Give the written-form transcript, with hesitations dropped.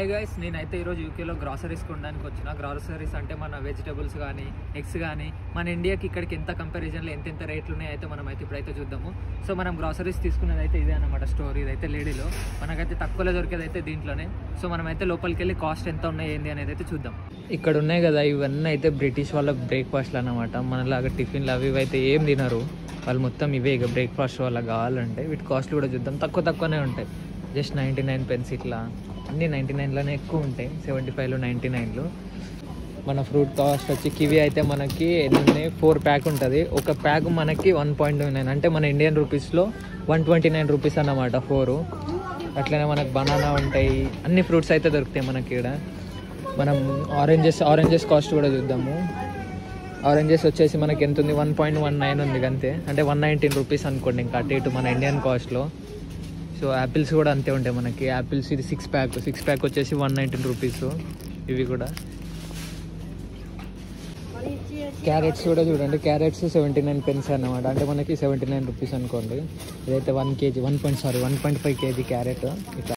Hi guys, నేనైతే ఈరోజు యూకేలో గ్రాసరీస్ కొనడానికి వచ్చిన. గ్రాసరీస్ అంటే మన వెజిటబుల్స్ కానీ ఎగ్స్ కానీ మన ఇండియాకి ఇక్కడికి ఎంత కంపారిజన్లో ఎంత రేట్లు ఉన్నాయి అయితే మనం అయితే ఇప్పుడైతే చూద్దాము. సో మనం గ్రాసరీస్ తీసుకునేది అయితే ఇదే అనమాట స్టోర్. ఇదైతే లేడీలో మనకైతే తక్కువలో దొరికేది అయితే దీంట్లోనే. సో మనమైతే లోపలికి వెళ్ళి కాస్ట్ ఎంత ఉన్నాయి ఏంది అనేది అయితే చూద్దాం. ఇక్కడ ఉన్నాయి కదా, ఇవన్నీ అయితే బ్రిటిష్ వాళ్ళ బ్రేక్ఫాస్ట్లు అనమాట. మనలాగా టిఫిన్లు అవి అయితే ఏం తినరు వాళ్ళు, మొత్తం ఇవే ఇక బ్రేక్ఫాస్ట్ వాళ్ళకి కావాలంటే. వీటి కాస్ట్లు కూడా చూద్దాం, తక్కువనే ఉంటాయి. జస్ట్ 99 pence ఇట్లా అన్నీ 99లోనే ఎక్కువ ఉంటాయి, 75లో 99లో. మన ఫ్రూట్ కాస్ట్ వచ్చి కివి అయితే మనకి 4 ప్యాక్ ఉంటుంది. ఒక ప్యాక్ మనకి 1.9 అంటే మన ఇండియన్ రూపీస్లో 129 రూపీస్ అన్నమాట 4. అట్లనే మనకు బనానా ఉంటాయి, అన్ని ఫ్రూట్స్ అయితే దొరుకుతాయి మనకి ఇక్కడ. మనం ఆరెంజెస్ కాస్ట్ కూడా చూద్దాము. ఆరెంజెస్ వచ్చేసి మనకి ఎంత ఉంది, 1.19 ఉంది అంతే, అంటే 119 రూపీస్ అనుకోండి ఇంకా అటు ఇటు మన ఇండియన్ కాస్ట్లో. సో యాపిల్స్ కూడా అంతే ఉంటాయి మనకి. యాపిల్స్ ఇది 6 ప్యాక్ వచ్చేసి 119 రూపీస్. ఇవి కూడా క్యారెట్స్ కూడా చూడండి, క్యారెట్స్ 79 pence అన్నమాట, అంటే మనకి 79 రూపీస్ అనుకోండి. ఇదైతే 1.5 kg క్యారెట్.